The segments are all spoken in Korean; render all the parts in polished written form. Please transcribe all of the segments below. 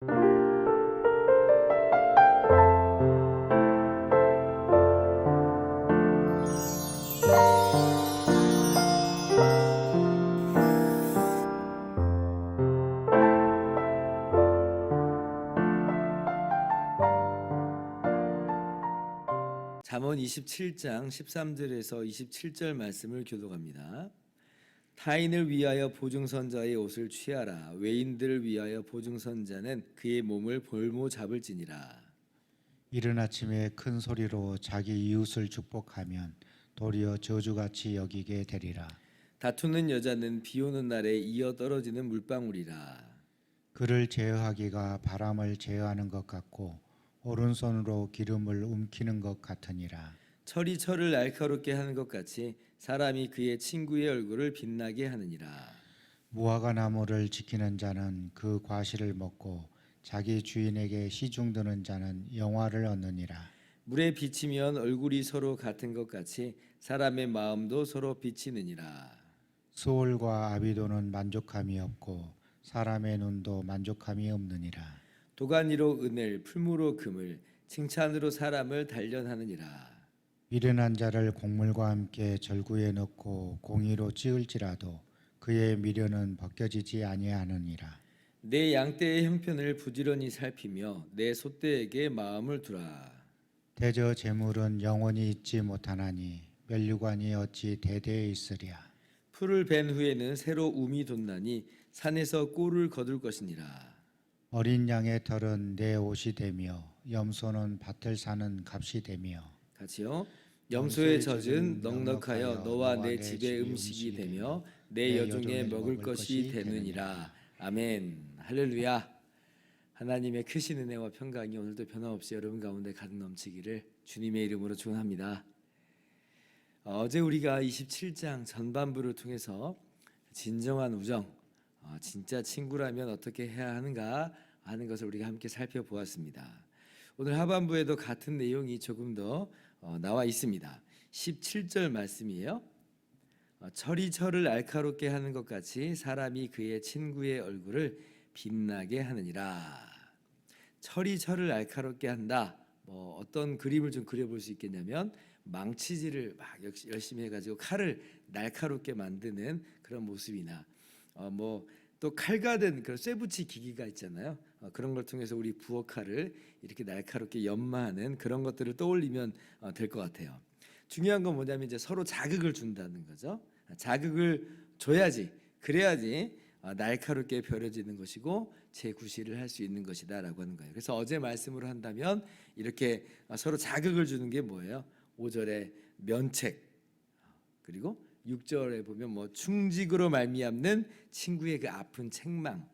잠언 27장 13절에서 27절 말씀을 교독합니다. 타인을 위하여 보증선자의 옷을 취하라. 외인들을 위하여 보증선자는 그의 몸을 볼모 잡을지니라. 이른 아침에 큰 소리로 자기 이웃을 축복하면 도리어 저주같이 여기게 되리라. 다투는 여자는 비 오는 날에 이어 떨어지는 물방울이라. 그를 제어하기가 바람을 제어하는 것 같고 오른손으로 기름을 움키는 것 같으니라. 철이 철을 날카롭게 하는 것 같이 사람이 그의 친구의 얼굴을 빛나게 하느니라. 무화과 나무를 지키는 자는 그 과실을 먹고 자기 주인에게 시중드는 자는 영화를 얻느니라. 물에 비치면 얼굴이 서로 같은 것 같이 사람의 마음도 서로 비치느니라. 수월과 아비도는 만족함이 없고 사람의 눈도 만족함이 없느니라. 도가니로 은을, 풀무로 금을, 칭찬으로 사람을 단련하느니라. 미련한 자를 곡물과 함께 절구에 넣고 공의로 찌을지라도 그의 미련은 벗겨지지 아니하느니라. 내 양떼의 형편을 부지런히 살피며 내 소떼에게 마음을 두라. 대저 재물은 영원히 있지 못하나니 멸류관이 어찌 대대에 있으랴. 풀을 벤 후에는 새로 움이 돋나니 산에서 꼴을 거둘 것이니라. 어린 양의 털은 내 옷이 되며 염소는 밭을 사는 값이 되며 같이요. 염소의 젖은 넉넉하여 너와 내 집의 음식이 되며 내 여종의 먹을 것이 되느니라. 아멘. 할렐루야. 하나님의 크신 은혜와 평강이 오늘도 변함없이 여러분 가운데 가득 넘치기를 주님의 이름으로 축원합니다. 어제 우리가 27장 전반부를 통해서 진정한 우정, 진짜 친구라면 어떻게 해야 하는가 하는 것을 우리가 함께 살펴보았습니다. 오늘 하반부에도 같은 내용이 조금 더 나와 있습니다. 17절 말씀이에요. 철이 철을 날카롭게 하는 것 같이 사람이 그의 친구의 얼굴을 빛나게 하느니라. 철이 철을 날카롭게 한다. 어떤 그림을 좀 그려볼 수 있겠냐면 망치질을 막 열심히 해가지고 칼을 날카롭게 만드는 그런 모습이나 또 칼과 된 그런 쇠붙이 기기가 있잖아요. 그런 걸 통해서 우리 부엌칼을 이렇게 날카롭게 연마하는 그런 것들을 떠올리면 될 것 같아요. 중요한 건 뭐냐면 이제 서로 자극을 준다는 거죠. 자극을 줘야지, 그래야지 날카롭게 벼려지는 것이고 재구실을 할 수 있는 것이다라고 하는 거예요. 그래서 어제 말씀으로 한다면 이렇게 서로 자극을 주는 게 뭐예요? 5절에 면책, 그리고 6절에 보면 충직으로 말미암는 친구의 그 아픈 책망,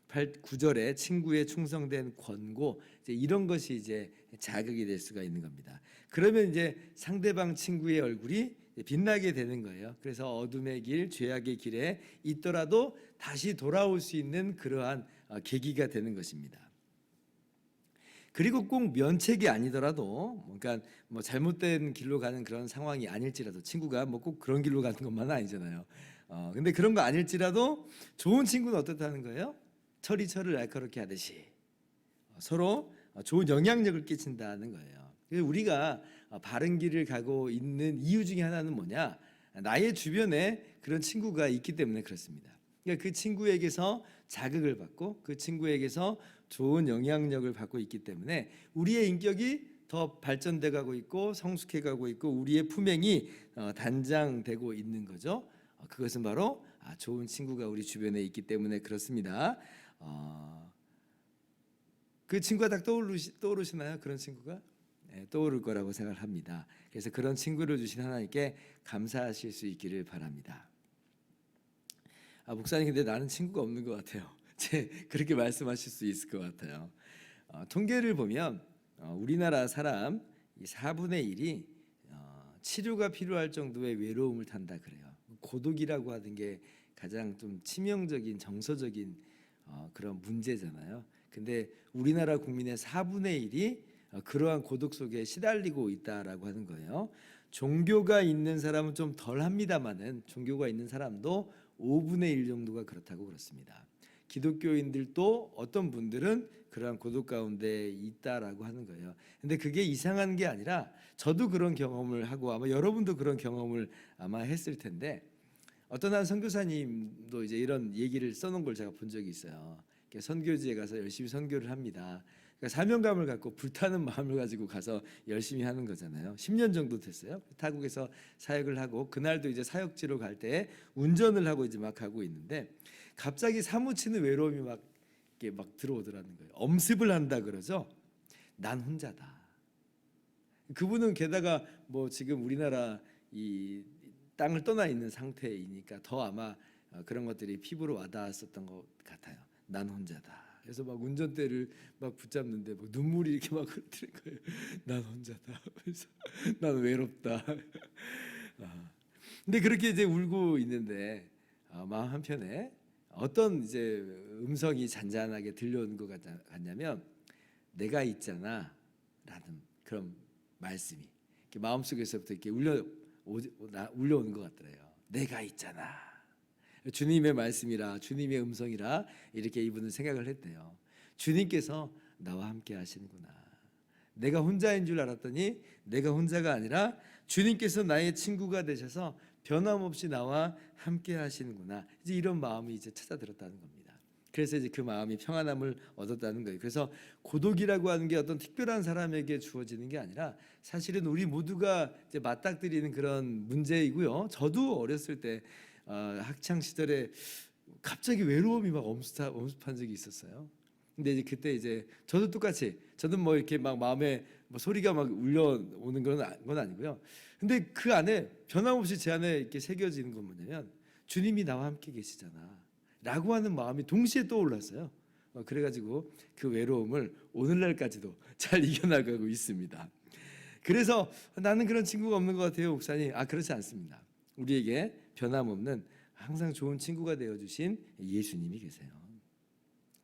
9절에 친구의 충성된 권고, 이제 이런 것이 이제 자극이 될 수가 있는 겁니다. 그러면 이제 상대방 친구의 얼굴이 빛나게 되는 거예요. 그래서 어둠의 길, 죄악의 길에 있더라도 다시 돌아올 수 있는 그러한 계기가 되는 것입니다. 그리고 꼭 면책이 아니더라도, 그러니까 잘못된 길로 가는 그런 상황이 아닐지라도, 친구가 꼭 그런 길로 가는 것만은 아니잖아요. 근데 그런 거 아닐지라도 좋은 친구는 어떻다는 거예요? 철이 철을 날카롭게 하듯이 서로 좋은 영향력을 끼친다는 거예요. 우리가 바른 길을 가고 있는 이유 중에 하나는 뭐냐? 나의 주변에 그런 친구가 있기 때문에 그렇습니다. 그러니까 그 친구에게서 자극을 받고 그 친구에게서 좋은 영향력을 받고 있기 때문에 우리의 인격이 더 발전돼 가고 있고 성숙해 가고 있고 우리의 품행이 단장되고 있는 거죠. 그것은 바로 좋은 친구가 우리 주변에 있기 때문에 그렇습니다. 그 친구가 딱 떠오르시나요? 그런 친구가? 네, 떠오를 거라고 생각을 합니다. 그래서 그런 친구를 주신 하나님께 감사하실 수 있기를 바랍니다. 목사님, 근데 나는 친구가 없는 것 같아요. 그렇게 말씀하실 수 있을 것 같아요. 통계를 보면 우리나라 사람 4분의 1이 치료가 필요할 정도의 외로움을 탄다 그래요. 고독이라고 하는 게 가장 좀 치명적인 정서적인 그런 문제잖아요. 근데 우리나라 국민의 4분의 1이 그러한 고독 속에 시달리고 있다라고 하는 거예요. 종교가 있는 사람은 좀 덜합니다만은 종교가 있는 사람도 5분의 1 정도가 그렇다고 그렇습니다. 기독교인들도 어떤 분들은 그러한 고독 가운데 있다라고 하는 거예요. 근데 그게 이상한 게 아니라 저도 그런 경험을 하고 아마 여러분도 그런 경험을 아마 했을 텐데 어떤 한 선교사님도 이제 이런 얘기를 써놓은 걸 제가 본 적이 있어요. 선교지에 가서 열심히 선교를 합니다. 그러니까 사명감을 갖고 불타는 마음을 가지고 가서 열심히 하는 거잖아요. 10년 정도 됐어요. 타국에서 사역을 하고 그날도 이제 사역지로 갈 때 운전을 하고 이제 막 가고 있는데 갑자기 사무치는 외로움이 막 이렇게 막 들어오더라는 거예요. 엄습을 한다 그러죠. 난 혼자다. 그분은 게다가 뭐 지금 우리나라 이 땅을 떠나 있는 상태이니까 더 아마 그런 것들이 피부로 와닿았었던 것 같아요. 난 혼자다. 그래서 막 운전대를 막 붙잡는데 막 눈물이 이렇게 막 흐르는 거예요. 난 혼자다. 그래서 난 외롭다. 근데 그렇게 이제 울고 있는데 마음 한편에 어떤 이제 음성이 잔잔하게 들려오는 것 같냐면 내가 있잖아라는 그런 말씀이 이렇게 마음속에서부터 이렇게 울려오는 것 같더래요. 내가 있잖아. 주님의 말씀이라 주님의 음성이라 이렇게 이분은 생각을 했대요. 주님께서 나와 함께 하시는구나. 내가 혼자인 줄 알았더니 내가 혼자가 아니라 주님께서 나의 친구가 되셔서 변함없이 나와 함께 하시는구나. 이제 이런 마음이 이제 찾아들었다는 겁니다. 그래서 이제 그 마음이 평안함을 얻었다는 거예요. 그래서 고독이라고 하는 게 어떤 특별한 사람에게 주어지는 게 아니라 사실은 우리 모두가 이제 맞닥뜨리는 그런 문제이고요. 저도 어렸을 때 학창 시절에 갑자기 외로움이 막 엄습한 적이 있었어요. 근데 이제 그때 이제 저도 똑같이 저는 뭐 이렇게 막 마음에 뭐 소리가 막 울려오는 건 아니고요. 근데 그 안에 변함없이 제 안에 이렇게 새겨지는 건 뭐냐면 주님이 나와 함께 계시잖아 라고 하는 마음이 동시에 떠올랐어요. 그래가지고 그 외로움을 오늘날까지도 잘 이겨나가고 있습니다. 그래서 나는 그런 친구가 없는 것 같아요, 목사님. 그렇지 않습니다. 우리에게 변함없는 항상 좋은 친구가 되어주신 예수님이 계세요.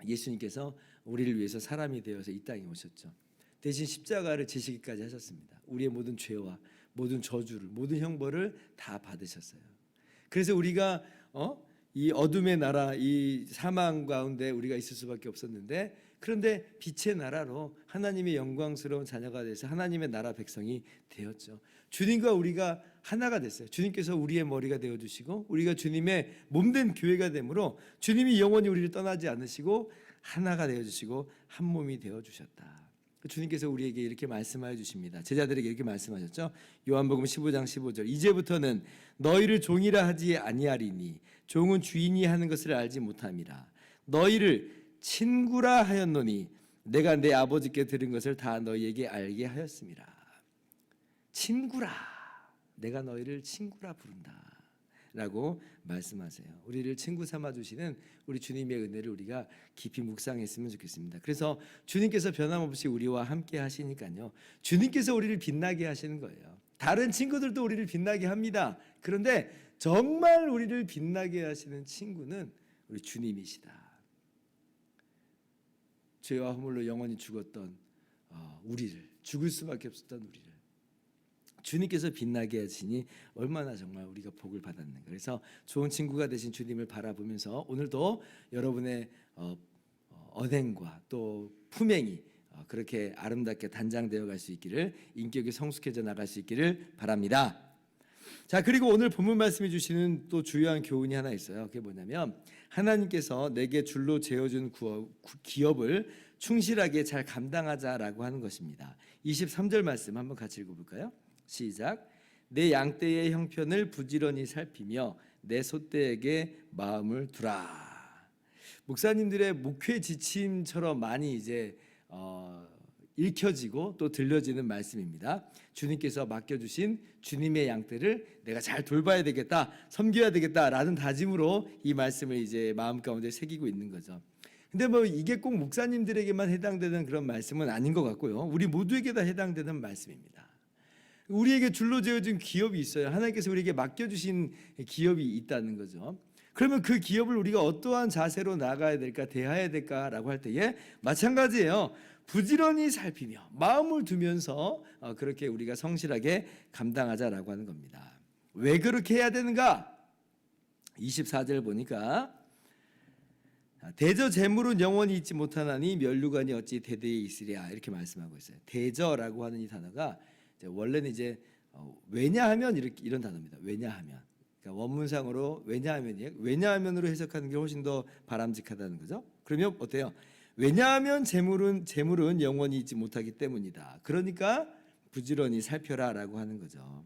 예수님께서 우리를 위해서 사람이 되어서 이 땅에 오셨죠. 대신 십자가를 지시기까지 하셨습니다. 우리의 모든 죄와 모든 저주를 모든 형벌을 다 받으셨어요. 그래서 우리가 이 어둠의 나라 이 사망 가운데 우리가 있을 수밖에 없었는데 그런데 빛의 나라로 하나님의 영광스러운 자녀가 돼서 하나님의 나라 백성이 되었죠. 주님과 우리가 하나가 됐어요. 주님께서 우리의 머리가 되어주시고 우리가 주님의 몸된 교회가 되므로 주님이 영원히 우리를 떠나지 않으시고 하나가 되어주시고 한 몸이 되어주셨다. 주님께서 우리에게 이렇게 말씀하여 주십니다. 제자들에게 이렇게 말씀하셨죠. 요한복음 15장 15절 이제부터는 너희를 종이라 하지 아니하리니 종은 주인이 하는 것을 알지 못함이라. 너희를 친구라 하였노니 내가 내 아버지께 들은 것을 다 너희에게 알게 하였음이라. 친구라. 내가 너희를 친구라 부른다 라고 말씀하세요. 우리를 친구 삼아 주시는 우리 주님의 은혜를 우리가 깊이 묵상했으면 좋겠습니다. 그래서 주님께서 변함없이 우리와 함께 하시니까요. 주님께서 우리를 빛나게 하시는 거예요. 다른 친구들도 우리를 빛나게 합니다. 그런데 정말 우리를 빛나게 하시는 친구는 우리 주님이시다. 죄와 허물로 영원히 죽었던 우리를 죽을 수밖에 없었던 우리를 주님께서 빛나게 하시니 얼마나 정말 우리가 복을 받았는가. 그래서 좋은 친구가 되신 주님을 바라보면서 오늘도 여러분의 언행과 또 품행이 그렇게 아름답게 단장되어 갈 수 있기를 인격이 성숙해져 나갈 수 있기를 바랍니다. 자, 그리고 오늘 본문 말씀해 주시는 또 주요한 교훈이 하나 있어요. 그게 뭐냐면 하나님께서 내게 줄로 재어준 기업을 충실하게 잘 감당하자라고 하는 것입니다. 23절 말씀 한번 같이 읽어볼까요? 시작. 내 양떼의 형편을 부지런히 살피며 내 소떼에게 마음을 두라. 목사님들의 목회 지침처럼 많이 이제 읽혀지고 또 들려지는 말씀입니다. 주님께서 맡겨주신 주님의 양떼를 내가 잘 돌봐야 되겠다, 섬겨야 되겠다라는 다짐으로 이 말씀을 이제 마음 가운데 새기고 있는 거죠. 근데 뭐 이게 꼭 목사님들에게만 해당되는 그런 말씀은 아닌 것 같고요. 우리 모두에게 다 해당되는 말씀입니다. 우리에게 줄로 재어준 기업이 있어요. 하나님께서 우리에게 맡겨주신 기업이 있다는 거죠. 그러면 그 기업을 우리가 어떠한 자세로 나가야 될까, 대해야 될까라고 할 때에 마찬가지예요. 부지런히 살피며 마음을 두면서 그렇게 우리가 성실하게 감당하자라고 하는 겁니다. 왜 그렇게 해야 되는가? 24절 보니까 대저 재물은 영원히 있지 못하나니 면류관이 어찌 대대에 있으랴 이렇게 말씀하고 있어요. 대저라고 하는 이 단어가 이제 원래는 이제 왜냐하면 이런 단어입니다. 왜냐하면 그러니까 원문상으로 왜냐하면으로 해석하는 게 훨씬 더 바람직하다는 거죠. 그러면 어때요? 왜냐하면 재물은 영원히 있지 못하기 때문이다. 그러니까 부지런히 살펴라라고 하는 거죠.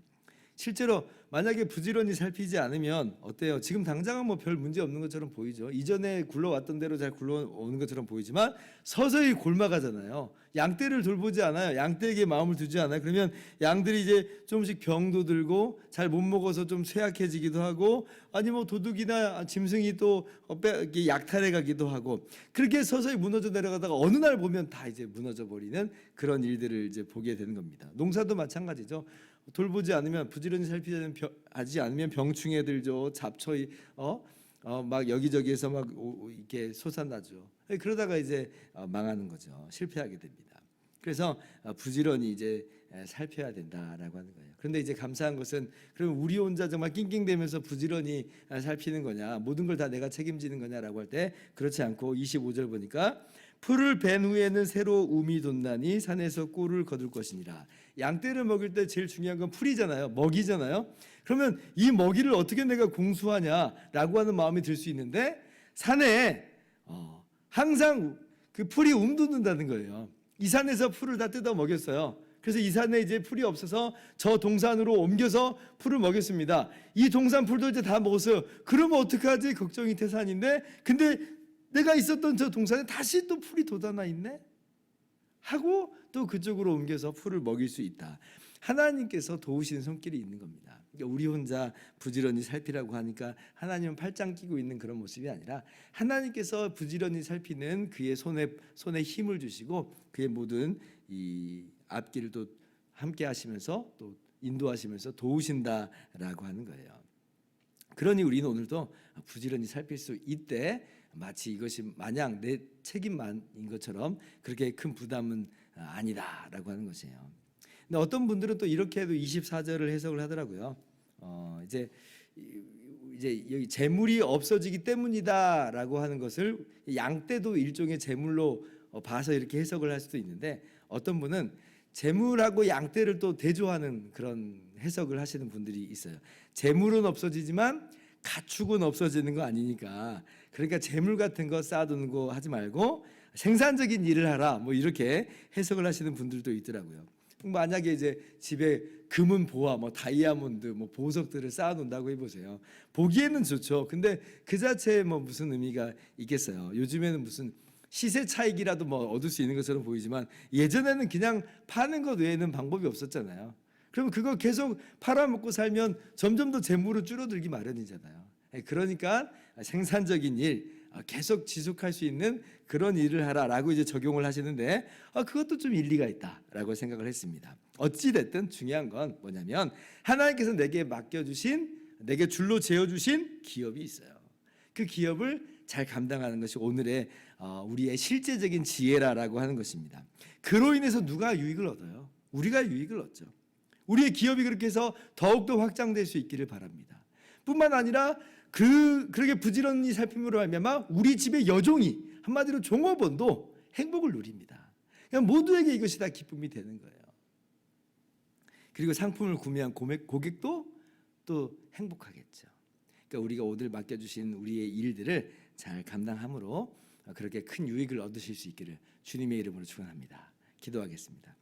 실제로 만약에 부지런히 살피지 않으면 어때요? 지금 당장은 뭐 별 문제 없는 것처럼 보이죠. 이전에 굴러왔던 대로 잘 굴러오는 것처럼 보이지만 서서히 골마가잖아요. 양떼를 돌보지 않아요. 양떼에게 마음을 두지 않아요. 그러면 양들이 이제 조금씩 병도 들고 잘 못 먹어서 좀 쇠약해지기도 하고 아니 뭐 도둑이나 짐승이 또 약탈해 가기도 하고 그렇게 서서히 무너져 내려가다가 어느 날 보면 다 이제 무너져 버리는 그런 일들을 이제 보게 되는 겁니다. 농사도 마찬가지죠. 돌보지 않으면 부지런히 살피지 않으면 병충해 들죠. 잡초이 막 여기저기에서 막 이렇게 솟아나죠. 그러다가 이제 망하는 거죠. 실패하게 됩니다. 그래서 부지런히 이제 살펴야 된다라고 하는 거예요. 그런데 이제 감사한 것은 그럼 우리 혼자 정말 낑낑대면서 부지런히 살피는 거냐, 모든 걸 다 내가 책임지는 거냐라고 할 때 그렇지 않고 25절 보니까 풀을 벤 후에는 새로 움이 돋나니 산에서 꿀을 거둘 것이니라. 양떼를 먹일 때 제일 중요한 건 풀이잖아요. 먹이잖아요. 그러면 이 먹이를 어떻게 내가 공수하냐라고 하는 마음이 들 수 있는데 산에 항상 그 풀이 움돋는다는 거예요. 이 산에서 풀을 다 뜯어 먹였어요. 그래서 이 산에 이제 풀이 없어서 저 동산으로 옮겨서 풀을 먹였습니다. 이 동산 풀도 이제 다 먹었어요. 그러면 어떡하지? 걱정이 태산인데 근데 내가 있었던 저 동산에 다시 또 풀이 돋아나 있네? 하고 또 그쪽으로 옮겨서 풀을 먹일 수 있다. 하나님께서 도우시는 손길이 있는 겁니다. 그러니까 우리 혼자 부지런히 살피라고 하니까 하나님은 팔짱 끼고 있는 그런 모습이 아니라 하나님께서 부지런히 살피는 그의 손에 힘을 주시고 그의 모든 이 앞길을 또 함께 하시면서 또 인도하시면서 도우신다라고 하는 거예요. 그러니 우리는 오늘도 부지런히 살필 수 있되 마치 이것이 마냥 내 책임만인 것처럼 그렇게 큰 부담은 아니다라고 하는 것이에요. 근데 어떤 분들은 또 이렇게 해도 24절을 해석을 하더라고요. 이제 여기 재물이 없어지기 때문이다라고 하는 것을 양떼도 일종의 재물로 봐서 이렇게 해석을 할 수도 있는데 어떤 분은 재물하고 양떼를 또 대조하는 그런 해석을 하시는 분들이 있어요. 재물은 없어지지만 가축은 없어지는 거 아니니까 그러니까 재물 같은 거 쌓아두는 거 하지 말고 생산적인 일을 하라 뭐 이렇게 해석을 하시는 분들도 있더라고요. 만약에 이제 집에 금은 보화 뭐 다이아몬드 뭐 보석들을 쌓아놓는다고 해보세요. 보기에는 좋죠. 근데 그 자체에 뭐 무슨 의미가 있겠어요. 요즘에는 무슨 시세 차익이라도 뭐 얻을 수 있는 것처럼 보이지만 예전에는 그냥 파는 것 외에는 방법이 없었잖아요. 그러면 그거 계속 팔아먹고 살면 점점 더 재물은 줄어들기 마련이잖아요. 그러니까 생산적인 일 계속 지속할 수 있는 그런 일을 하라라고 이제 적용을 하시는데 그것도 좀 일리가 있다라고 생각을 했습니다. 어찌 됐든 중요한 건 뭐냐면 하나님께서 내게 맡겨주신 내게 줄로 재어주신 기업이 있어요. 그 기업을 잘 감당하는 것이 오늘의 우리의 실제적인 지혜라라고 하는 것입니다. 그로 인해서 누가 유익을 얻어요? 우리가 유익을 얻죠. 우리의 기업이 그렇게 해서 더욱더 확장될 수 있기를 바랍니다. 뿐만 아니라 그렇게 부지런히 살핌으로 말미암아 우리 집의 여종이 한마디로 종업원도 행복을 누립니다. 그러니까 모두에게 이것이 다 기쁨이 되는 거예요. 그리고 상품을 구매한 고객도 또 행복하겠죠. 그러니까 우리가 오늘 맡겨주신 우리의 일들을 잘 감당함으로 그렇게 큰 유익을 얻으실 수 있기를 주님의 이름으로 축원합니다. 기도하겠습니다.